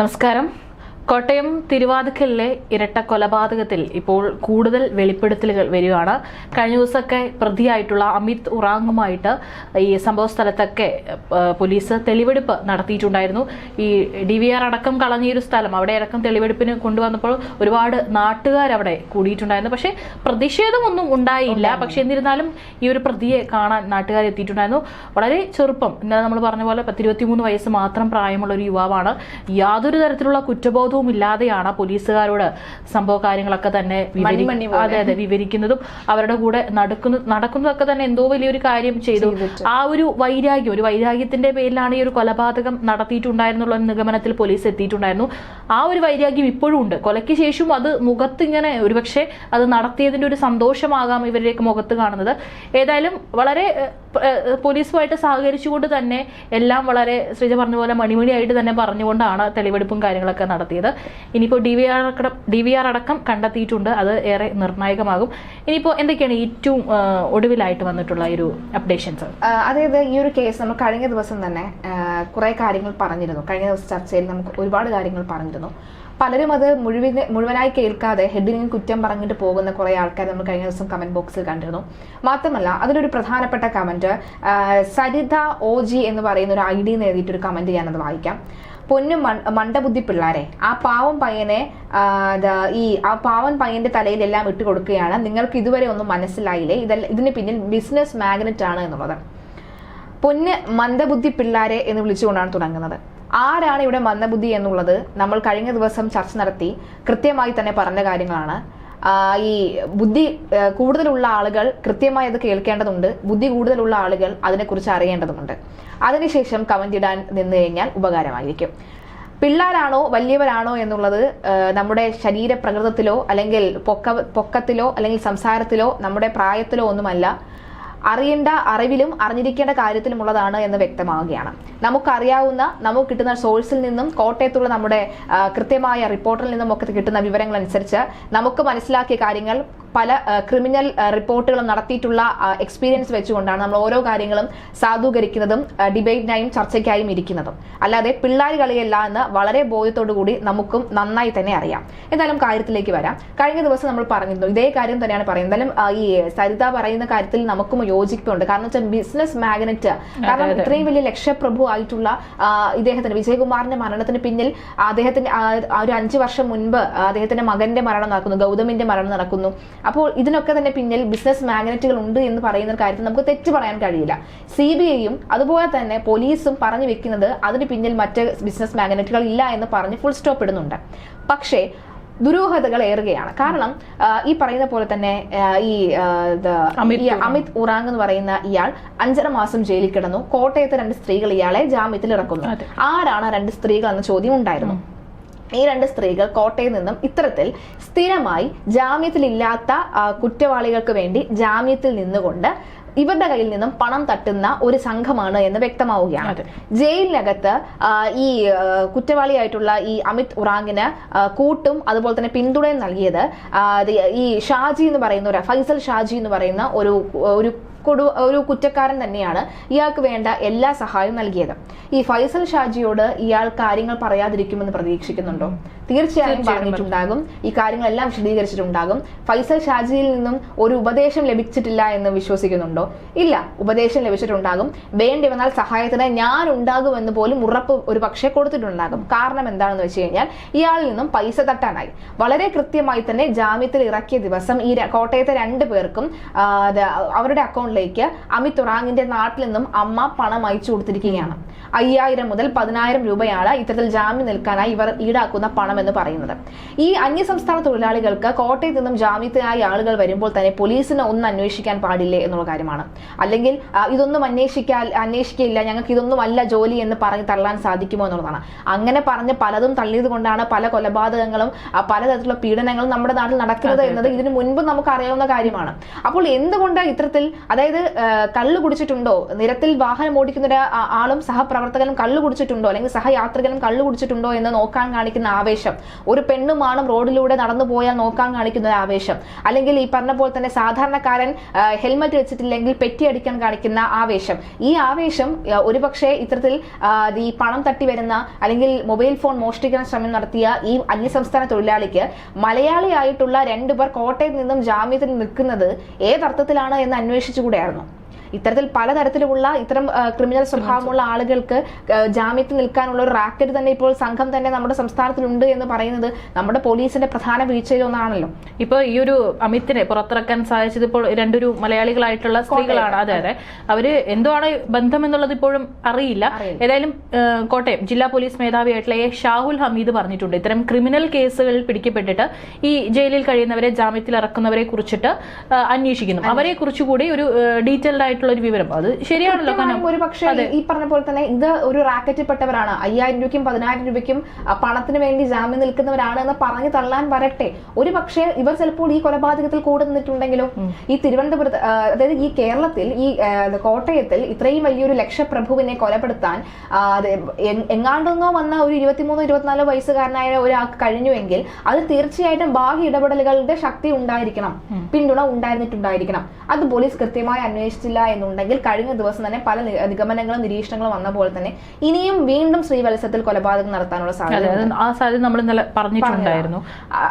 നമസ്കാരം. കോട്ടയം തിരുവാതിക്കലിലെ ഇരട്ട കൊലപാതകത്തിൽ ഇപ്പോൾ കൂടുതൽ വെളിപ്പെടുത്തലുകൾ വരികയാണ്. കഴിഞ്ഞ ദിവസമൊക്കെ പ്രതിയായിട്ടുള്ള അമിത് ഉറാങ്ങുമായിട്ട് ഈ സംഭവ സ്ഥലത്തൊക്കെ പോലീസ് തെളിവെടുപ്പ് നടത്തിയിട്ടുണ്ടായിരുന്നു. ഈ DVR അടക്കം കളഞ്ഞൊരു സ്ഥലം, അവിടെ അടക്കം തെളിവെടുപ്പിന് കൊണ്ടുവന്നപ്പോൾ ഒരുപാട് നാട്ടുകാരവിടെ കൂടിയിട്ടുണ്ടായിരുന്നു. പക്ഷേ പ്രതിഷേധമൊന്നും ഉണ്ടായില്ല. പക്ഷെ എന്നിരുന്നാലും ഈ ഒരു പ്രതിയെ കാണാൻ നാട്ടുകാർ എത്തിയിട്ടുണ്ടായിരുന്നു. വളരെ ചെറുപ്പം, ഇന്നലെ നമ്മൾ പറഞ്ഞ പോലെ 23 വയസ്സ് മാത്രം പ്രായമുള്ള ഒരു യുവാവാണ്. യാതൊരു തരത്തിലുള്ള കുറ്റബോധവും ഇല്ലാതെയാണ് പോലീസുകാരോട് സംഭവ കാര്യങ്ങളൊക്കെ തന്നെ വിവരിക്കുന്നതും അവരുടെ കൂടെ നടക്കുന്നതൊക്കെ തന്നെ എന്തോ വലിയൊരു കാര്യം ചെയ്തു. ആ ഒരു വൈരാഗ്യത്തിന്റെ പേരിലാണ് ഈ ഒരു കൊലപാതകം നടത്തിയിട്ടുണ്ടായിരുന്നുള്ള നിഗമനത്തിൽ പോലീസ് എത്തിയിട്ടുണ്ടായിരുന്നു. ആ ഒരു വൈരാഗ്യം ഇപ്പോഴും ഉണ്ട്. കൊലയ്ക്ക് ശേഷം അത് മുഖത്ത് ഇങ്ങനെ ഒരുപക്ഷെ അത് നടത്തിയതിന്റെ ഒരു സന്തോഷമാകാം ഇവരുടെയൊക്കെ മുഖത്ത് കാണുന്നത്. ഏതായാലും വളരെ പോലീസുമായിട്ട് സഹകരിച്ചുകൊണ്ട് തന്നെ എല്ലാം വളരെ ശ്രീജ പറഞ്ഞ പോലെ മണിമണിയായിട്ട് തന്നെ പറഞ്ഞുകൊണ്ടാണ് തെളിവെടുപ്പും കാര്യങ്ങളൊക്കെ നടത്തിയത്. ഇനിയിപ്പോൾ DVR അടക്കം കണ്ടെത്തിയിട്ടുണ്ട്. അത് ഏറെ നിർണായകമാകും. ഇനിയിപ്പോൾ എന്തൊക്കെയാണ് ഏറ്റവും ഒടുവിലായിട്ട് വന്നിട്ടുള്ള ഒരു അപ്ഡേഷൻസ്? അതായത് ഈ ഒരു കേസ് നമ്മൾ കഴിഞ്ഞ ദിവസം തന്നെ കുറെ കാര്യങ്ങൾ പറഞ്ഞിരുന്നു. കഴിഞ്ഞ ദിവസം ചർച്ചയിൽ നമുക്ക് ഒരുപാട് കാര്യങ്ങൾ പറഞ്ഞിരുന്നു. പലരും അത് മുഴുവനായി കേൾക്കാതെ ഹെഡിങ്ങിന് കുറ്റം പറഞ്ഞിട്ട് പോകുന്ന കുറെ ആൾക്കാർ നമ്മൾ കഴിഞ്ഞ ദിവസം കമന്റ് ബോക്സിൽ കണ്ടിരുന്നു. മാത്രമല്ല അതിലൊരു പ്രധാനപ്പെട്ട കമന്റ് സരിത OG എന്ന് പറയുന്ന ഒരു ID എഴുതിയിട്ടൊരു കമന്റ് ഞാനത് വായിക്കാം. പൊന്നു മണ്ടബുദ്ധി പിള്ളാരെ, ആ പാവം പയ്യന്റെ തലയിലെല്ലാം ഇട്ട് കൊടുക്കുകയാണ്. നിങ്ങൾക്ക് ഇതുവരെ ഒന്നും മനസ്സിലായില്ലേ? ഇതിന് പിന്നിൽ ബിസിനസ് മാഗ്നറ്റ് ആണ് എന്നുള്ളത്. പൊന്ന് മന്ദബുദ്ധി പിള്ളാരെ എന്ന് വിളിച്ചുകൊണ്ടാണ് തുടങ്ങുന്നത്. ആരാണ് ഇവിടെ മന്ദബുദ്ധി എന്നുള്ളത് നമ്മൾ കഴിഞ്ഞ ദിവസം ചർച്ച നടത്തി കൃത്യമായി തന്നെ പറഞ്ഞ കാര്യങ്ങളാണ്. ഈ ബുദ്ധി കൂടുതലുള്ള ആളുകൾ കൃത്യമായി അത് കേൾക്കേണ്ടതുണ്ട്. ബുദ്ധി കൂടുതലുള്ള ആളുകൾ അതിനെക്കുറിച്ച് അറിയേണ്ടതുണ്ട്. അതിനുശേഷം കമന്റ് ഇടാൻ നിന്ന് കഴിഞ്ഞാൽ ഉപകാരമായിരിക്കും. പിള്ളാരാണോ വലിയവരാണോ എന്നുള്ളത് നമ്മുടെ ശരീരപ്രകൃതത്തിലോ അല്ലെങ്കിൽ പൊക്കത്തിലോ അല്ലെങ്കിൽ സംസാരത്തിലോ നമ്മുടെ പ്രായത്തിലോ ഒന്നുമല്ല. അറിയേണ്ട അറിവിലും അറിഞ്ഞിരിക്കേണ്ട കാര്യത്തിലുമുള്ളതാണ് എന്ന് വ്യക്തമാവുകയാണ്. നമുക്കറിയാവുന്ന, നമുക്ക് കിട്ടുന്ന സോഴ്സിൽ നിന്നും, കോട്ടയത്തുള്ള നമ്മുടെ കൃത്യമായ റിപ്പോർട്ടിൽ നിന്നും ഒക്കെ കിട്ടുന്ന വിവരങ്ങൾ അനുസരിച്ച് നമുക്ക് മനസ്സിലാക്കിയ കാര്യങ്ങൾ പല ക്രിമിനൽ റിപ്പോർട്ടുകളും നടത്തിയിട്ടുള്ള എക്സ്പീരിയൻസ് വെച്ചുകൊണ്ടാണ് നമ്മൾ ഓരോ കാര്യങ്ങളും സാധൂകരിക്കുന്നതും ഡിബേറ്റിനായും ചർച്ചയ്ക്കായും ഇരിക്കുന്നതും. അല്ലാതെ പിള്ളേർ കളിയല്ല എന്ന് വളരെ ബോധ്യത്തോടു കൂടി നമുക്കും നന്നായി തന്നെ അറിയാം. എന്തായാലും കാര്യത്തിലേക്ക് വരാം. കഴിഞ്ഞ ദിവസം നമ്മൾ പറഞ്ഞിരുന്നു, ഇതേ കാര്യം തന്നെയാണ് പറയുന്നത്. എന്തായാലും ഈ സരിത പറയുന്ന കാര്യത്തിൽ നമുക്കും യോജിപ്പുണ്ട്. കാരണം വെച്ചാൽ ബിസിനസ് മാഗ്നറ്റ്, കാരണം ഇത്രയും വലിയ ലക്ഷപ്രഭു ആയിട്ടുള്ള ഇദ്ദേഹത്തിന്, വിജയകുമാറിന്റെ മരണത്തിന് പിന്നിൽ അദ്ദേഹത്തിന്റെ ഒരു 5 വർഷം മുൻപ് അദ്ദേഹത്തിന്റെ മകന്റെ മരണം നടക്കുന്നു, ഗൗതമിന്റെ മരണം നടക്കുന്നു. അപ്പോൾ ഇതിനൊക്കെ തന്നെ പിന്നിൽ ബിസിനസ് മാഗ്നറ്റുകൾ ഉണ്ട് എന്ന് പറയുന്ന കാര്യത്തിൽ നമുക്ക് തെറ്റ് പറയാൻ കഴിയില്ല. CBIയും അതുപോലെ തന്നെ പോലീസും പറഞ്ഞു വെക്കുന്നത് അതിന് പിന്നിൽ മറ്റ് ബിസിനസ് മാഗ്നറ്റുകൾ ഇല്ല എന്ന് പറഞ്ഞ് ഫുൾ സ്റ്റോപ്പ് ഇടുന്നുണ്ട്. പക്ഷേ ദുരൂഹതകൾ ഏറുകയാണ്. കാരണം ഈ പറയുന്ന പോലെ തന്നെ ഈ അമിത് ഉറാങ് എന്ന് പറയുന്ന ഇയാൾ 5.5 മാസം ജയിലിൽ കിടന്നു. കോട്ടയത്ത് 2 സ്ത്രീകൾ ഇയാളെ ജാമ്യത്തിൽ ഇറക്കുന്നു. ആരാണ് 2 സ്ത്രീകൾ എന്ന ചോദ്യം ഉണ്ടായിരുന്നു. ഈ 2 സ്ത്രീകൾ കോട്ടയിൽ നിന്നും ഇത്തരത്തിൽ സ്ഥിരമായി ജാമ്യത്തിലില്ലാത്ത കുറ്റവാളികൾക്ക് വേണ്ടി ജാമ്യത്തിൽ നിന്നുകൊണ്ട് ഇവരുടെ കയ്യിൽ നിന്നും പണം തട്ടുന്ന ഒരു സംഘമാണ് എന്ന് വ്യക്തമാവുകയാണ്. ജയിലിനകത്ത് ഈ കുറ്റവാളിയായിട്ടുള്ള ഈ അമിത് ഉറാങ്ങിന് കൂട്ടും അതുപോലെ തന്നെ പിന്തുണയും നൽകിയത് ഈ ഷാജി എന്ന് പറയുന്ന ഫൈസൽ ഷാജി എന്ന് പറയുന്ന ഒരു കുറ്റക്കാരൻ തന്നെയാണ്. ഇയാൾക്ക് വേണ്ട എല്ലാ സഹായവും നൽകിയത്. ഈ ഫൈസൽ ഷാജിയോട് ഇയാൾ കാര്യങ്ങൾ പറയാതിരിക്കുമെന്ന് പ്രതീക്ഷിക്കുന്നുണ്ടോ? തീർച്ചയായും പറഞ്ഞിട്ടുണ്ടാകും. ഈ കാര്യങ്ങളെല്ലാം വിശദീകരിച്ചിട്ടുണ്ടാകും. ഫൈസൽ ഷാജിയിൽ നിന്നും ഒരു ഉപദേശം ലഭിച്ചിട്ടില്ല എന്ന് വിശ്വസിക്കുന്നുണ്ടോ? ഇല്ല, ഉപദേശം ലഭിച്ചിട്ടുണ്ടാകും. വേണ്ടി വന്നാൽ സഹായത്തിന് ഞാൻ ഉണ്ടാകുമെന്ന് പോലും ഉറപ്പ് ഒരു പക്ഷേ കൊടുത്തിട്ടുണ്ടാകും. കാരണം എന്താണെന്ന് വെച്ച് കഴിഞ്ഞാൽ ഇയാളിൽ നിന്നും പൈസ തട്ടാനായി വളരെ കൃത്യമായി തന്നെ ജാമ്യത്തിൽ ഇറക്കിയ ദിവസം ഈ കോട്ടയത്തെ 2 പേർക്കും അവരുടെ അക്കൗണ്ടിലേക്ക് അമിത് ഉറാങ്ങിന്റെ നാട്ടിൽ നിന്നും അമ്മ പണം അയച്ചു കൊടുത്തിരിക്കുകയാണ്. 5000 മുതൽ 10000 രൂപയാണ് ഇത്തരത്തിൽ ജാമ്യം നിൽക്കാനായി ഇവർ ഈടാക്കുന്ന പണം എന്ന് പറയുന്നത്. ഈ അന്യസംസ്ഥാന തൊഴിലാളികൾക്ക് കോട്ടയത്ത് നിന്നും ജാമ്യത്തിനായി ആളുകൾ വരുമ്പോൾ തന്നെ പോലീസിന് ഒന്നും അന്വേഷിക്കാൻ പാടില്ലേ എന്നുള്ള കാര്യമാണ്. അല്ലെങ്കിൽ ഇതൊന്നും അന്വേഷിക്കില്ല, ഞങ്ങൾക്ക് ഇതൊന്നും അല്ല ജോലി എന്ന് പറഞ്ഞ് തള്ളാൻ സാധിക്കുമോ എന്നുള്ളതാണ്. അങ്ങനെ പറഞ്ഞ് പലതും തള്ളിയത് കൊണ്ടാണ് പല കൊലപാതകങ്ങളും പലതരത്തിലുള്ള പീഡനങ്ങളും നമ്മുടെ നാട്ടിൽ നടക്കുന്നത് എന്നത് ഇതിനു മുൻപ് നമുക്ക് അറിയാവുന്ന കാര്യമാണ്. അപ്പോൾ എന്തുകൊണ്ട് ഇത്തരത്തിൽ അതായത് കള്ളു കുടിച്ചിട്ടുണ്ടോ, നിരത്തിൽ വാഹനം ഓടിക്കുന്ന ആളും സഹപ്രവർത്തകനും കള്ളു കുടിച്ചിട്ടുണ്ടോ അല്ലെങ്കിൽ സഹയാത്രികനും കള്ളു കുടിച്ചിട്ടുണ്ടോ എന്ന് നോക്കാൻ കാണിക്കുന്ന ആവേശം, ഒരു പെണ്ണുമാണും റോഡിലൂടെ നടന്നു പോയാൽ നോക്കാൻ കാണിക്കുന്ന ഒരു ആവേശം, അല്ലെങ്കിൽ ഈ പറഞ്ഞ പോലെ തന്നെ സാധാരണക്കാരൻ ഹെൽമറ്റ് വെച്ചിട്ടില്ലെങ്കിൽ പെറ്റി അടിക്കാൻ കാണിക്കുന്ന ആവേശം, ഈ ആവേശം ഒരുപക്ഷെ ഇത്തരത്തിൽ ഈ പണം തട്ടി വരുന്ന അല്ലെങ്കിൽ മൊബൈൽ ഫോൺ മോഷ്ടിക്കാൻ ശ്രമം നടത്തിയ ഈ അന്യസംസ്ഥാന തൊഴിലാളിക്ക് മലയാളിയായിട്ടുള്ള 2 പേർ കോട്ടയത്ത് നിന്നും ജാമ്യത്തിൽ നിൽക്കുന്നത് ഏതർത്ഥത്തിലാണ് എന്ന് അന്വേഷിച്ചുകൂടെയായിരുന്നു. ഇത്തരത്തിൽ പലതരത്തിലുള്ള ഇത്തരം ക്രിമിനൽ സ്വഭാവമുള്ള ആളുകൾക്ക് ജാമ്യത്തിൽ നിൽക്കാനുള്ള ഒരു റാക്കറ്റ് തന്നെ ഇപ്പോൾ സംഘം തന്നെ നമ്മുടെ സംസ്ഥാനത്തിലുണ്ട് എന്ന് പറയുന്നത് നമ്മുടെ പോലീസിന്റെ പ്രധാന വീഴ്ചയിലൊന്നാണല്ലോ. ഇപ്പോൾ ഈ ഒരു അമിത്തിനെ പുറത്തിറക്കാൻ സാധിച്ചത് ഇപ്പോൾ 2 മലയാളികളായിട്ടുള്ള സ്ത്രീകളാണ്. അതെ, അവര് എന്തുവാണ് ബന്ധം എന്നുള്ളത് ഇപ്പോഴും അറിയില്ല. ഏതായാലും കോട്ടയം ജില്ലാ പോലീസ് മേധാവിയായിട്ടുള്ള ഷാഹുൽ ഹമീദ് പറഞ്ഞിട്ടുണ്ട്, ഇത്തരം ക്രിമിനൽ കേസുകളിൽ പിടിക്കപ്പെട്ടിട്ട് ഈ ജയിലിൽ കഴിയുന്നവരെ ജാമ്യത്തിൽ ഇറക്കുന്നവരെ കുറിച്ചിട്ട് അന്വേഷിക്കുന്നു. അവരെ കുറിച്ചുകൂടി ഒരു ഡീറ്റെയിൽഡ് ആയിട്ടുള്ള ഒരു വിവരം. അത് ശരിയാണല്ലോ. ഒരു പക്ഷേ ഈ പറഞ്ഞ പോലെ തന്നെ ഇത് ഒരു റാക്കറ്റിൽപ്പെട്ടവരാണ്, 5000 രൂപയ്ക്കും 10000 രൂപയ്ക്കും പണത്തിന് വേണ്ടി ജാമ്യം നിൽക്കുന്നവരാണ് എന്ന് പറഞ്ഞു തള്ളാൻ വരട്ടെ. ഒരു പക്ഷേ ഇവർ ചിലപ്പോൾ ഈ കൊലപാതകത്തിൽ കൂടെ നിന്നിട്ടുണ്ടെങ്കിലോ, ഈ തിരുവനന്തപുരത്ത് അതായത് ഈ കേരളത്തിൽ ഈ കോട്ടയത്തിൽ ഇത്രയും വലിയൊരു ലക്ഷപ്രഭുവിനെ കൊലപ്പെടുത്താൻ എങ്ങാണ്ടൊന്നോ വന്ന ഒരു 23-24 വയസ്സുകാരനായ ഒരാൾക്ക് കഴിഞ്ഞുവെങ്കിൽ അത് തീർച്ചയായിട്ടും ബാഹ്യ ഇടപെടലുകളുടെ ശക്തി ഉണ്ടായിരിക്കണം, പിന്തുണ ഉണ്ടായിരുന്നിട്ടുണ്ടായിരിക്കണം. അത് പോലീസ് കൃത്യമായി അന്വേഷിച്ചില്ല എന്നുണ്ടെങ്കിൽ കഴിഞ്ഞ ദിവസം തന്നെ പല നിഗമനങ്ങളും നിരീക്ഷണങ്ങളും വന്ന പോലെ തന്നെ ഇനിയും വീണ്ടും ശ്രീവത്സത്തിൽ കൊലപാതകം നടത്താനുള്ള സാധ്യത നമ്മൾ ഇന്നലെ പറഞ്ഞിട്ടുണ്ടായിരുന്നു.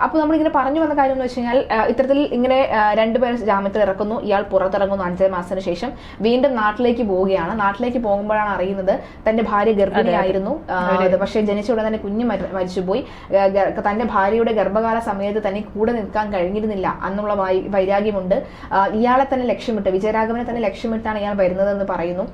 അപ്പൊ നമ്മളിങ്ങനെ പറഞ്ഞു വന്ന കാര്യം എന്ന് വെച്ച് കഴിഞ്ഞാൽ ഇത്തരത്തിൽ ഇങ്ങനെ 2 പേർ ജാമ്യത്തിൽ ഇറക്കുന്നു, ഇയാൾ പുറത്തിറങ്ങുന്നു 5 മാസത്തിന് ശേഷം, വീണ്ടും നാട്ടിലേക്ക് പോവുകയാണ്. നാട്ടിലേക്ക് പോകുമ്പോഴാണ് അറിയുന്നത് തന്റെ ഭാര്യ ഗർഭിണിയായിരുന്നു, പക്ഷേ ജനിച്ച ഉടനെ തന്നെ കുഞ്ഞ് മരിച്ചുപോയി. തന്റെ ഭാര്യയുടെ ഗർഭകാല സമയത്ത് തന്നെ കൂടെ നിൽക്കാൻ കഴിഞ്ഞിരുന്നില്ല എന്നുള്ള വൈരാഗ്യമുണ്ട്. ഇയാളെ തന്നെ ലക്ഷ്യമിട്ട്, വിജയരാഘവനെ തന്നെ ലക്ഷ്യമിട്ടാണ് ഇയാൾ വരുന്നതെന്ന് പറയുന്നു.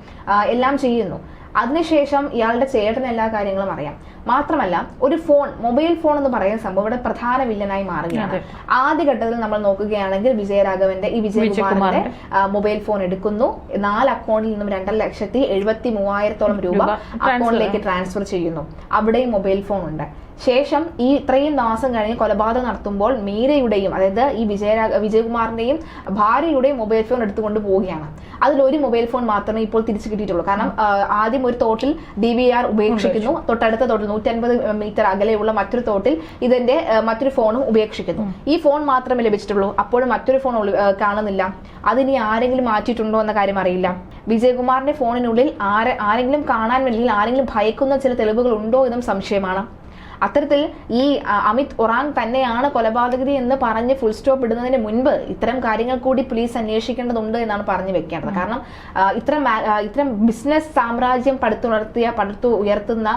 എല്ലാം ചെയ്യുന്നു. അതിനുശേഷം ഇയാളുടെ ചേട്ടന് എല്ലാ കാര്യങ്ങളും അറിയാം. മാത്രമല്ല ഒരു ഫോൺ, മൊബൈൽ ഫോൺ എന്ന് പറയുന്ന സംഭവം ഇവിടെ പ്രധാന വില്ലനായി മാറുകയാണ്. ആദ്യഘട്ടത്തിൽ നമ്മൾ നോക്കുകയാണെങ്കിൽ വിജയകുമാറിന്റെ മൊബൈൽ ഫോൺ എടുക്കുന്നു, 4 അക്കൗണ്ടിൽ നിന്നും 2,73,000 രൂപ അക്കൗണ്ടിലേക്ക് ട്രാൻസ്ഫർ ചെയ്യുന്നു. അവിടെയും മൊബൈൽ ഫോൺ ഉണ്ട്. ശേഷം ഈ ഇത്രയും മാസം കഴിഞ്ഞ് കൊലപാതകം നടത്തുമ്പോൾ മീരയുടെയും അതായത് ഈ വിജയകുമാറിന്റെയും ഭാര്യയുടെയും മൊബൈൽ ഫോൺ എടുത്തുകൊണ്ട് പോവുകയാണ്. അതിലൊരു മൊബൈൽ ഫോൺ മാത്രമേ ഇപ്പോൾ തിരിച്ചു കിട്ടിയിട്ടുള്ളൂ. കാരണം ആദ്യം ഒരു തോട്ടിൽ DVR ഉപേക്ഷിക്കുന്നു, തൊട്ടടുത്ത തോട്ടിൽ 150 മീറ്റർ അകലെയുള്ള മറ്റൊരു തോട്ടിൽ ഇതിന്റെ മറ്റൊരു ഫോണും ഉപേക്ഷിക്കുന്നു. ഈ ഫോൺ മാത്രമേ ലഭിച്ചിട്ടുള്ളൂ. അപ്പോഴും മറ്റൊരു ഫോൺ കാണുന്നില്ല. അതിനി ആരെങ്കിലും മാറ്റിയിട്ടുണ്ടോ എന്ന കാര്യം അറിയില്ല. വിജയകുമാറിന്റെ ഫോണിനുള്ളിൽ ആരെങ്കിലും കാണാൻ വേണ്ടി ആരെങ്കിലും ഭയക്കുന്ന ചില തെളിവുകൾ ഉണ്ടോ എന്നും സംശയമാണ്. അത്തരത്തിൽ ഈ അമിത് ഒറാങ് തന്നെയാണ് കൊലപാതകി എന്ന് പറഞ്ഞ് ഫുൾ സ്റ്റോപ്പ് ഇടുന്നതിന് മുൻപ് ഇത്തരം കാര്യങ്ങൾ കൂടി പോലീസ് അന്വേഷിക്കേണ്ടതുണ്ട് എന്നാണ് പറഞ്ഞു വെക്കേണ്ടത്. കാരണം ഇത്തരം ബിസിനസ് സാമ്രാജ്യം പടുത്തു ഉയർത്തുന്ന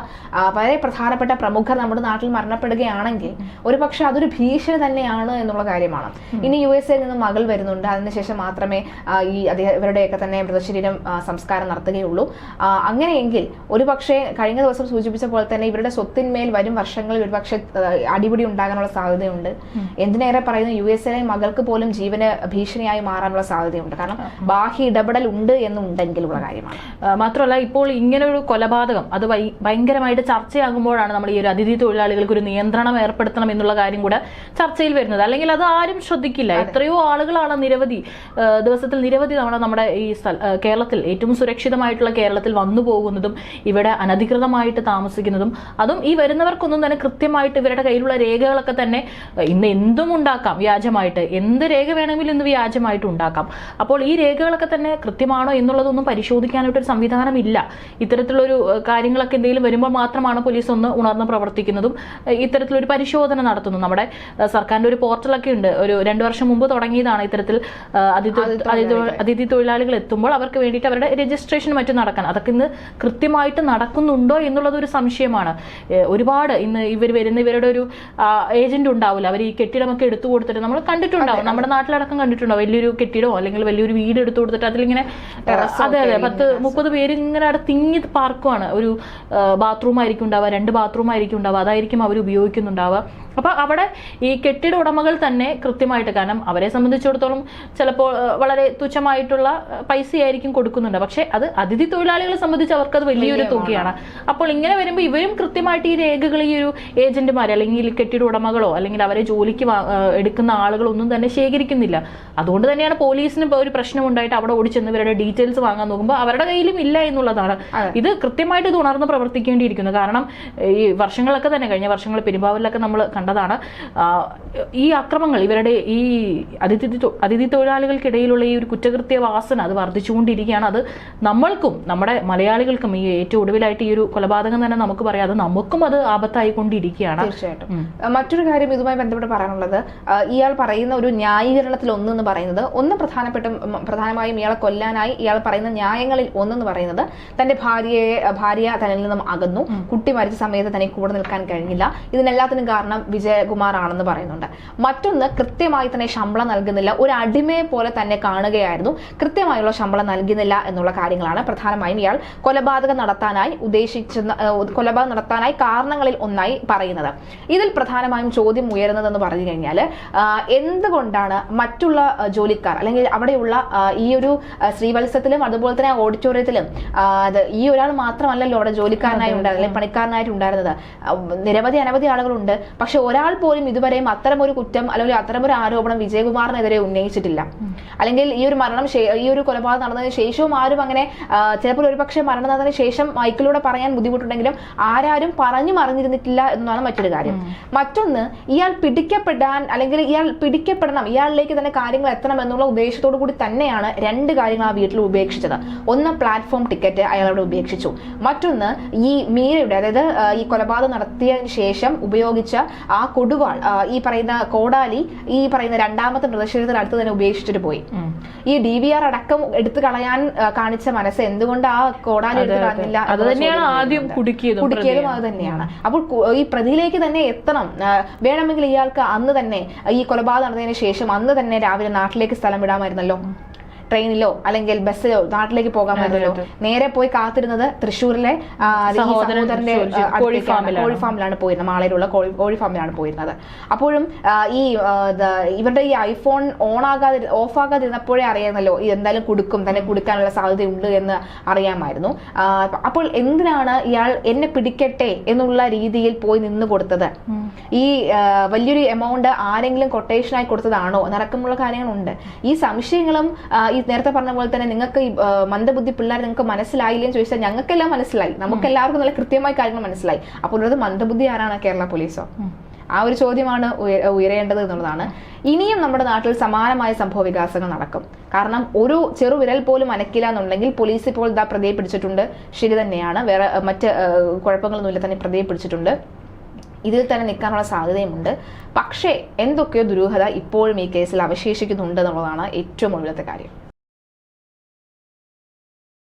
വളരെ പ്രധാനപ്പെട്ട പ്രമുഖർ നമ്മുടെ നാട്ടിൽ മരണപ്പെടുകയാണെങ്കിൽ ഒരു പക്ഷെ അതൊരു ഭീഷണി തന്നെയാണ് എന്നുള്ള കാര്യമാണ്. ഇനി USA നിന്ന് മകൾ വരുന്നുണ്ട്. അതിനുശേഷം മാത്രമേ ഇവരുടെയൊക്കെ തന്നെ മൃതശരീരം സംസ്കാരം നടത്തുകയുള്ളൂ. അങ്ങനെയെങ്കിൽ ഒരു പക്ഷേ കഴിഞ്ഞ ദിവസം സൂചിപ്പിച്ച പോലെ തന്നെ ഇവരുടെ സ്വത്തിന്മേൽ വരും വർഷങ്ങളിൽ ഒരുപക്ഷെ അടിപിടി ഉണ്ടാകാനുള്ള സാധ്യതയുണ്ട്. എന്തിനേറെ പറയുന്നു, USA മകൾക്ക് പോലും ജീവന് ഭീഷണിയായി മാറാനുള്ള സാധ്യതയുണ്ട്. കാരണം ബാഹ്യ ഇടപെടൽ ഉണ്ട് എന്നുണ്ടെങ്കിലുള്ള കാര്യമാണ്. മാത്രമല്ല ഇപ്പോൾ ഇങ്ങനെ ഒരു കൊലപാതകം അത് ഭയങ്കരമായിട്ട് ചർച്ചയാകുമ്പോഴാണ് നമ്മൾ ഈ ഒരു അതിഥി തൊഴിലാളികൾക്ക് ഒരു നിയന്ത്രണം ഏർപ്പെടുത്തണം എന്നുള്ള കാര്യം കൂടെ ചർച്ചയിൽ വരുന്നത്. അല്ലെങ്കിൽ അത് ആരും ശ്രദ്ധിക്കില്ല. എത്രയോ ആളുകളാണ് ദിവസത്തിൽ നിരവധി തവണ നമ്മുടെ ഈ കേരളത്തിൽ, ഏറ്റവും സുരക്ഷിതമായിട്ടുള്ള കേരളത്തിൽ വന്നു പോകുന്നതും ഇവിടെ അനധികൃതമായിട്ട് താമസിക്കുന്നതും. അതും ഈ വരുന്നവർക്കൊന്നും തന്നെ കൃത്യമായിട്ട് ഇവരുടെ കയ്യിലുള്ള രേഖകളൊക്കെ തന്നെ ഇന്ന് എന്തും ഉണ്ടാക്കാം വ്യാജമായിട്ട്, എന്ത് രേഖ വേണമെങ്കിലും ഇന്ന് വ്യാജമായിട്ട് ഉണ്ടാക്കാം. അപ്പോൾ ഈ രേഖകളൊക്കെ തന്നെ കൃത്യമാണോ എന്നുള്ളതൊന്നും പരിശോധിക്കാനായിട്ടൊരു സംവിധാനമില്ല. ഇത്തരത്തിലൊരു കാര്യങ്ങളൊക്കെ എന്തെങ്കിലും വരുമ്പോൾ മാത്രമാണ് പോലീസ് ഒന്ന് ഉണർന്ന് പ്രവർത്തിക്കുന്നതും ഇത്തരത്തിലൊരു പരിശോധന നടത്തുന്നു. നമ്മുടെ സർക്കാരിന്റെ ഒരു പോർട്ടലൊക്കെ ഉണ്ട്, ഒരു 2 വർഷം മുമ്പ് തുടങ്ങിയതാണ്. ഇത്തരത്തിൽ അതിഥി തൊഴിലാളികൾ എത്തുമ്പോൾ അവർക്ക് വേണ്ടിയിട്ട് അവരുടെ രജിസ്ട്രേഷൻ മറ്റും നടക്കാൻ, അതൊക്കെ ഇന്ന് കൃത്യമായിട്ട് നടക്കുന്നുണ്ടോ എന്നുള്ളത് ഒരു സംശയമാണ്. ഒരുപാട് ഇന്ന് ഇവരുടെ ഒരു ഏജന്റ് ഉണ്ടാവില്ല, അവർ ഈ കെട്ടിടമൊക്കെ എടുത്തു കൊടുത്തിട്ട് നമ്മൾ കണ്ടിട്ടുണ്ടാവും, നമ്മുടെ നാട്ടിലടക്കം കണ്ടിട്ടുണ്ടാവും. വലിയൊരു കെട്ടിടമോ അല്ലെങ്കിൽ വലിയൊരു വീട് എടുത്തു കൊടുത്തിട്ട് അതിലിങ്ങനെ 10-30 പേര് ഇങ്ങനെ അവിടെ തിങ്ങി പാർക്കുവാണ്. ഒരു ബാത്റൂം ആയിരിക്കും ഉണ്ടാവുക, 2 ബാത്റൂം ആയിരിക്കും ഉണ്ടാവുക, അതായിരിക്കും അവർ ഉപയോഗിക്കുന്നുണ്ടാവുക. അപ്പൊ അവിടെ ഈ കെട്ടിട ഉടമകൾ തന്നെ കൃത്യമായിട്ട്, കാരണം അവരെ സംബന്ധിച്ചിടത്തോളം ചിലപ്പോൾ വളരെ തുച്ഛമായിട്ടുള്ള പൈസയായിരിക്കും കൊടുക്കുന്നുണ്ട്, പക്ഷെ അത് അതിഥി തൊഴിലാളികളെ സംബന്ധിച്ച് അവർക്കത് വലിയൊരു തുകയാണ്. അപ്പോൾ ഇങ്ങനെ വരുമ്പോൾ ഇവരും കൃത്യമായിട്ട് ഈ രേഖകൾ, ഈ ഒരു ഏജന്റുമാരെ അല്ലെങ്കിൽ കെട്ടിട ഉടമകളോ അല്ലെങ്കിൽ അവരെ ജോലിക്ക് എടുക്കുന്ന ആളുകളൊന്നും തന്നെ ശേഖരിക്കുന്നില്ല. അതുകൊണ്ട് തന്നെയാണ് പോലീസിന് ഇപ്പോൾ ഒരു പ്രശ്നം ഉണ്ടായിട്ട് അവിടെ ഓടിച്ചെന്ന് ഇവരുടെ ഡീറ്റെയിൽസ് വാങ്ങാൻ നോക്കുമ്പോൾ അവരുടെ കയ്യിലും ഇല്ല എന്നുള്ളതാണ്. ഇത് കൃത്യമായിട്ട് ഇത് ഉണർന്ന് പ്രവർത്തിക്കേണ്ടിയിരിക്കുന്നു. കാരണം ഈ വർഷങ്ങളൊക്കെ തന്നെ കഴിഞ്ഞ വർഷങ്ങൾ പെരുമ്പാവൂരിലൊക്കെ നമ്മൾ കണ്ടതാണ് ഈ അക്രമങ്ങൾ, ഇവരുടെ ഈ അതിഥി തൊഴിലാളികൾക്കിടയിലുള്ള ഈ ഒരു കുറ്റകൃത്യ വാസന അത് വർദ്ധിച്ചുകൊണ്ടിരിക്കുകയാണ്. അത് നമ്മൾക്കും നമ്മുടെ മലയാളികൾക്കും ഈ ഏറ്റവും ഒടുവിലായിട്ട് ഈ ഒരു കൊലപാതകം തന്നെ നമുക്ക് പറയാം, അത് നമുക്കും അത് ആപത്തായിക്കൊണ്ടിരിക്കുകയാണ്. തീർച്ചയായിട്ടും. മറ്റൊരു കാര്യം ഇതുമായി ബന്ധപ്പെട്ട് പറയാനുള്ളത്, ഇയാൾ പറയുന്ന ഒരു ന്യായീകരണത്തിൽ ഒന്നെന്ന് പറയുന്നത്, പ്രധാനമായും ഇയാളെ കൊല്ലാനായി ഇയാൾ പറയുന്ന ന്യായങ്ങളിൽ ഒന്നെന്ന് പറയുന്നത് തന്റെ ഭാര്യ തന്നിൽ നിന്നും അകന്നു, കുട്ടി മരിച്ച സമയത്ത് തനിക്ക് കൂടെ നിൽക്കാൻ കഴിഞ്ഞില്ല, ഇതിനെല്ലാത്തിനും കാരണം വിജയകുമാർ ആണെന്ന് പറയുന്നുണ്ട്. മറ്റൊന്ന്, കൃത്യമായി തന്നെ ശമ്പളം നൽകുന്നില്ല, ഒരു അടിമയെ പോലെ തന്നെ കാണുകയായിരുന്നു, കൃത്യമായുള്ള ശമ്പളം നൽകുന്നില്ല എന്നുള്ള കാര്യങ്ങളാണ് പ്രധാനമായും ഇയാൾ കൊലപാതകം നടത്താനായി കാരണങ്ങളിൽ ഒന്നായി പറയുന്നത്. ഇതിൽ പ്രധാനമായും ചോദ്യം ഉയരുന്നതെന്ന് പറഞ്ഞു കഴിഞ്ഞാൽ, എന്തുകൊണ്ടാണ് മറ്റുള്ള ജോലിക്കാർ അല്ലെങ്കിൽ അവിടെയുള്ള ഈ ഒരു ശ്രീവത്സത്തിലും അതുപോലെ തന്നെ ഓഡിറ്റോറിയത്തിലും ഈ ഒരാൾ മാത്രമല്ലല്ലോ അവിടെ ജോലിക്കാരനായി ഉണ്ടായിരുന്നത് അല്ലെങ്കിൽ പണിക്കാരനായിട്ട് ഉണ്ടായിരുന്നത്, അനവധി ആളുകളുണ്ട്. പക്ഷെ ഒരാൾ പോലും ഇതുവരെയും അത്തരമൊരു കുറ്റം അല്ലെങ്കിൽ അത്തരമൊരു ആരോപണം വിജയകുമാറിനെതിരെ ഉന്നയിച്ചിട്ടില്ല. അല്ലെങ്കിൽ ഈ ഒരു കൊലപാതകം നടന്നതിന് ശേഷവും ആരും അങ്ങനെ, ചിലപ്പോൾ ഒരുപക്ഷെ മരണം നടന്നതിന് ശേഷം മൈക്കിലൂടെ പറയാൻ ബുദ്ധിമുട്ടുണ്ടെങ്കിലും ആരും പറഞ്ഞു മറിഞ്ഞിരുന്നിട്ടില്ല എന്നതാണ് മറ്റൊരു കാര്യം. മറ്റൊന്ന്, ഇയാൾ പിടിക്കപ്പെടാൻ അല്ലെങ്കിൽ ഇയാൾ പിടിക്കപ്പെടണം, ഇയാളിലേക്ക് തന്നെ കാര്യങ്ങൾ എത്തണം എന്നുള്ള ഉദ്ദേശത്തോടു കൂടി തന്നെയാണ് രണ്ട് കാര്യങ്ങൾ ആ വീട്ടിൽ ഉപേക്ഷിച്ചത്. ഒന്ന്, പ്ലാറ്റ്ഫോം ടിക്കറ്റ് അയാൾ അവിടെ ഉപേക്ഷിച്ചു. മറ്റൊന്ന്, ഈ മീരയുടെ, അതായത് ഈ കൊലപാതകം നടത്തിയതിനു ശേഷം ഉപയോഗിച്ച ആ കൊടുവാൾ, ഈ പറയുന്ന കോടാലി, ഈ പറയുന്ന രണ്ടാമത്തെ പ്രതിഷേധത്തിനടുത്ത് തന്നെ ഉപേക്ഷിച്ചിട്ട് പോയി. ഈ DVR അടക്കം എടുത്തു കളയാൻ കാണിച്ച മനസ്സ് എന്തുകൊണ്ട് ആ കോടാലി എടുത്തു കളഞ്ഞില്ല? അത് തന്നെയാണ് ആദ്യം കുടുക്കിയതും അത് തന്നെയാണ്. അപ്പോൾ ഈ പ്രതിയിലേക്ക് തന്നെ എത്തണം. വേണമെങ്കിൽ ഇയാൾക്ക് അന്ന് തന്നെ ഈ കൊലപാതകം നടന്നതിന് ശേഷം അന്ന് തന്നെ രാവിലെ നാട്ടിലേക്ക് സ്ഥലം വിടാമായിരുന്നല്ലോ, ട്രെയിനിലോ അല്ലെങ്കിൽ ബസ്സിലോ നാട്ടിലേക്ക് പോകാമായിരുന്നല്ലോ. നേരെ പോയി കാത്തിരുന്നത് തൃശ്ശൂരിലെ സഹോദരന്റെ കോഴിഫാമിലാണ് പോയിരുന്നത്, മാളയിലുള്ള കോഴിഫാമിലാണ് പോയിരുന്നത്. അപ്പോഴും ഈ ഇവരുടെ ഈ ഐഫോൺ ഓഫ് ആകാതിരുന്നപ്പോഴേ അറിയാമല്ലോ എന്തായാലും തന്നെ കൊടുക്കാനുള്ള സാധ്യതയുണ്ട് എന്ന് അറിയാമായിരുന്നു. അപ്പോൾ എന്തിനാണ് ഇയാൾ എന്നെ പിടിക്കട്ടെ എന്നുള്ള രീതിയിൽ പോയി നിന്ന് കൊടുത്തത്? ഈ വലിയൊരു എമൗണ്ട് ആരെങ്കിലും കൊട്ടേഷനായി കൊടുത്തതാണോ എന്നടക്കമുള്ള കാര്യങ്ങളുണ്ട്. ഈ സംശയങ്ങളും ഈ നേരത്തെ പറഞ്ഞ പോലെ തന്നെ നിങ്ങൾക്ക് ഈ മന്ദബുദ്ധി പിള്ളേർ നിങ്ങൾക്ക് മനസ്സിലായില്ലെന്ന് ചോദിച്ചാൽ ഞങ്ങൾക്കെല്ലാം മനസ്സിലായി, നമുക്കെല്ലാവർക്കും നല്ല കൃത്യമായി കാര്യങ്ങൾ മനസ്സിലായി. അപ്പോൾ ഉള്ളത് മന്ദബുദ്ധി ആരാണ്? കേരള പോലീസോ? ആ ഒരു ചോദ്യമാണ് ഉയരേണ്ടത് എന്നുള്ളതാണ്. ഇനിയും നമ്മുടെ നാട്ടിൽ സമാനമായ സംഭവ വികാസങ്ങൾ നടക്കും. കാരണം ഒരു ചെറുവിരൽ പോലും അനക്കില്ല എന്നുണ്ടെങ്കിൽ പോലീസ് ഇപ്പോൾ പ്രതിയെ പിടിച്ചിട്ടുണ്ട്, ശരി തന്നെയാണ്, വേറെ മറ്റ് കുഴപ്പങ്ങളൊന്നുമില്ല, തന്നെ പ്രതിയെ പിടിച്ചിട്ടുണ്ട്, ഇതിൽ തന്നെ നിൽക്കാനുള്ള സാധ്യതയുമുണ്ട്. പക്ഷേ എന്തൊക്കെയോ ദുരൂഹത ഇപ്പോഴും ഈ കേസിൽ അവശേഷിക്കുന്നുണ്ട് എന്നുള്ളതാണ് ഏറ്റവും ഒടുവിലത്തെ കാര്യം.